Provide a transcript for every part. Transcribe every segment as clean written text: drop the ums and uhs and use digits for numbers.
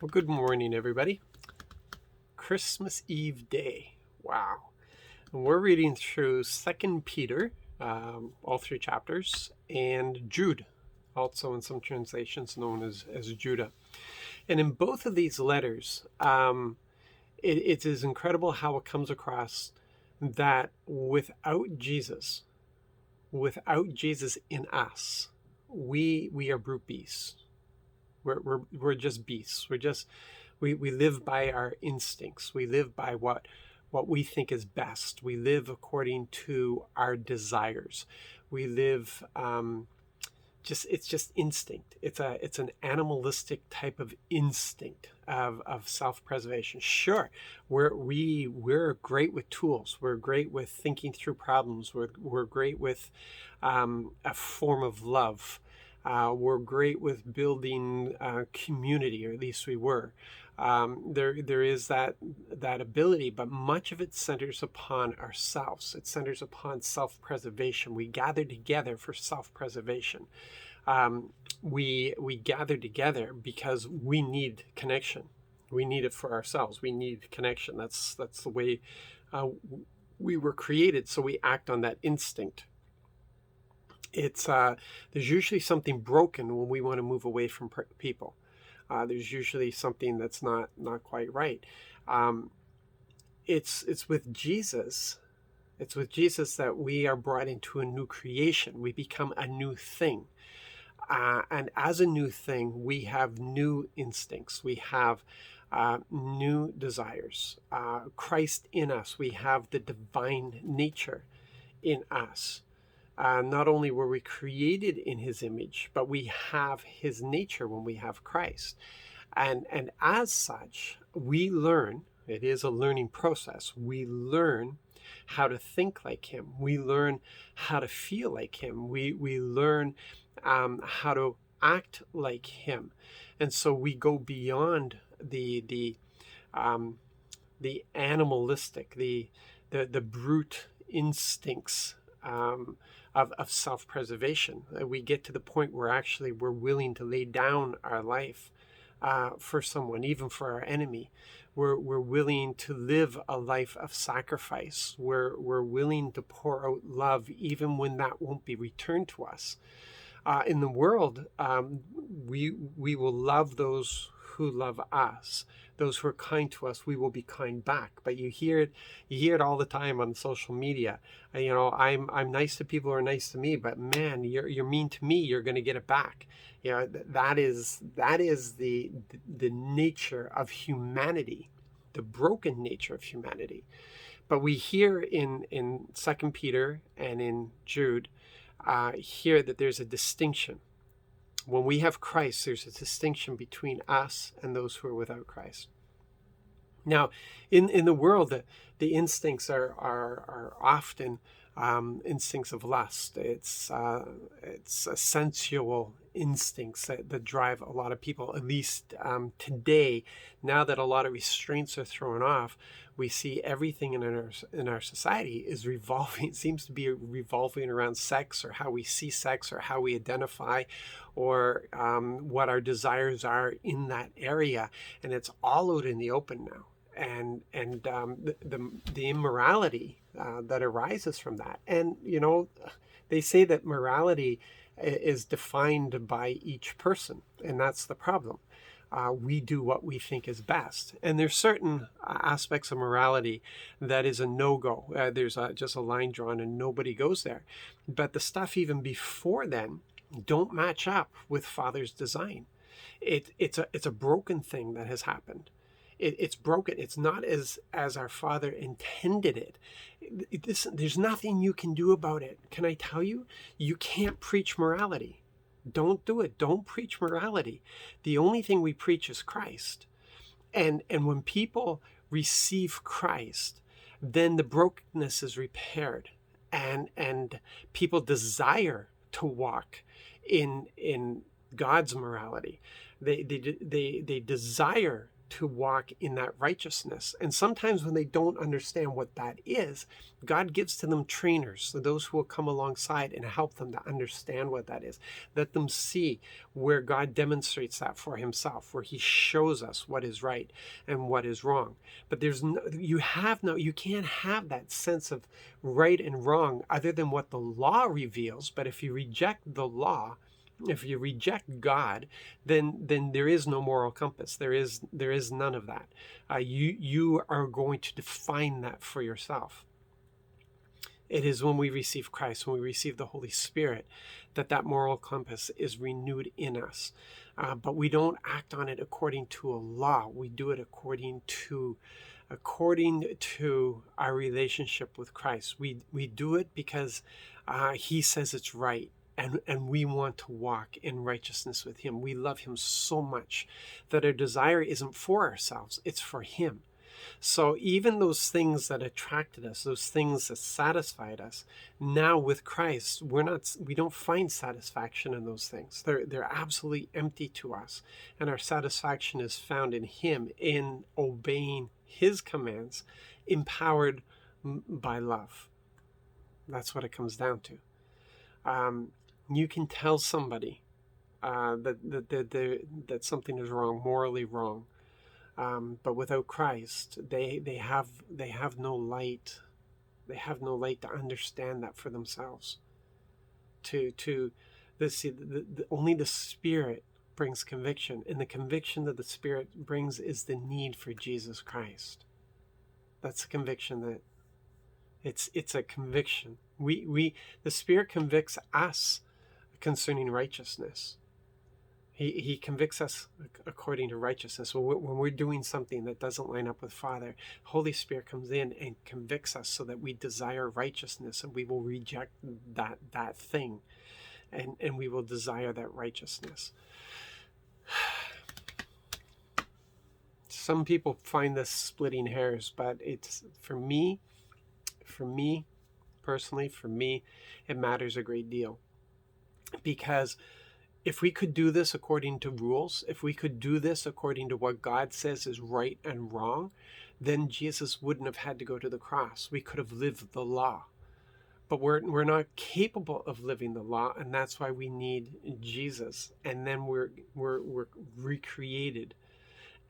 Well, good morning, everybody. Christmas Eve day. Wow. And we're reading through Second Peter, all three chapters, and Jude, also in some translations known as Judah. And in both of these letters, it is incredible how it comes across that without Jesus in us, we are brute beasts. We're just beasts. We live by our instincts. We live by what we think is best. We live according to our desires. We live it's just instinct. It's an animalistic type of instinct of self-preservation. Sure, we're great with tools. We're great with thinking through problems. We're great with a form of love. We're great with building community, or at least we were. There is that ability, but much of it centers upon ourselves. It centers upon self-preservation. We gather together for self-preservation. We gather together because we need connection. We need it for ourselves. We need connection. That's the way we were created. So we act on that instinct. It's there's usually something broken when we want to move away from people. There's usually something that's not quite right. It's with Jesus. It's with Jesus that we are brought into a new creation. We become a new thing. And as a new thing, we have new instincts. We have new desires. Christ in us. We have the divine nature in us. Not only were we created in his image, but we have his nature when we have Christ. And as such, we learn, it is a learning process, we learn how to think like him. We learn how to feel like him. We learn how to act like him. And so we go beyond the animalistic, the brute instincts of self-preservation. We get to the point where actually we're willing to lay down our life for someone, even for our enemy. We're willing to live a life of sacrifice. We're willing to pour out love even when that won't be returned to us. In the world, we will love those who love us. Those who are kind to us, we will be kind back. But you hear it all the time on social media. I'm nice to people who are nice to me, but man, you're mean to me, you're going to get it back. That is the nature of humanity, the broken nature of humanity. But we hear in 2 Peter and in Jude here that there's a distinction. When we have Christ, there's a distinction between us and those who are without Christ. Now, in the world, the instincts are often instincts of lust. It's sensual instincts that drive a lot of people, at least today. Now that a lot of restraints are thrown off, we see everything in our society is revolving. It seems to be revolving around sex, or how we see sex, or how we identify, or what our desires are in that area, and it's all out in the open now. And the immorality that arises from that. And they say that morality is defined by each person, and that's the problem. We do what we think is best, and there's certain aspects of morality that is a no-go. There's just a line drawn, and nobody goes there. But the stuff even before then don't match up with Father's design. It's a broken thing that has happened. It's broken. It's not as our Father intended it. There's nothing you can do about it. Can I tell you? You can't preach morality. Don't do it. Don't preach morality. The only thing we preach is Christ. And when people receive Christ, then the brokenness is repaired, and people desire to walk in God's morality. They desire to walk in that righteousness. And sometimes when they don't understand what that is, God gives to them trainers, so those who will come alongside and help them to understand what that is. Let them see where God demonstrates that for himself, where he shows us what is right and what is wrong. But you can't have that sense of right and wrong other than what the law reveals. But if you reject the law, if you reject God, then there is no moral compass. There is none of that. You are going to define that for yourself. It is when we receive Christ, when we receive the Holy Spirit, that moral compass is renewed in us. But we don't act on it according to a law. We do it according to our relationship with Christ. We do it because he says it's right. And we want to walk in righteousness with him. We love him so much that our desire isn't for ourselves, it's for him. So even those things that attracted us, those things that satisfied us, now with Christ, we don't find satisfaction in those things. They're absolutely empty to us. And our satisfaction is found in him, in obeying his commands, empowered by love. That's what it comes down to. You can tell somebody that something is wrong, morally wrong, but without Christ, they have no light. They have no light to understand that for themselves. Only the Spirit brings conviction, and the conviction that the Spirit brings is the need for Jesus Christ. That's a conviction that it's a conviction. The Spirit convicts us concerning righteousness. He convicts us according to righteousness. So when we're doing something that doesn't line up with Father, Holy Spirit comes in and convicts us so that we desire righteousness, and we will reject that thing, and we will desire that righteousness. Some people find this splitting hairs, but it's for me personally, it matters a great deal. Because if we could do this according to rules, if we could do this according to what God says is right and wrong, then Jesus wouldn't have had to go to the cross. We could have lived the law. But we're not capable of living the law, and that's why we need Jesus. And then we're recreated,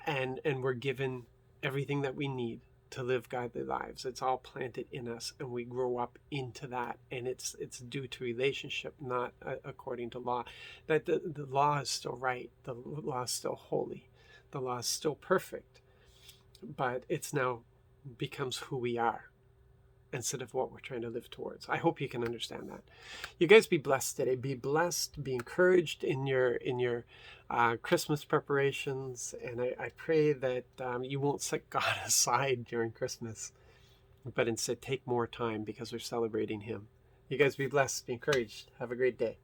and we're given everything that we need to live godly lives. It's all planted in us, and we grow up into that, and it's due to relationship, not according to law. That the law is still right, the law is still holy, the law is still perfect, but it's now becomes who we are instead of what we're trying to live towards. I hope you can understand that. You guys be blessed today. Be blessed, be encouraged in your Christmas preparations, and I pray that you won't set God aside during Christmas, but instead take more time because we're celebrating him. You guys be blessed, be encouraged. Have a great day.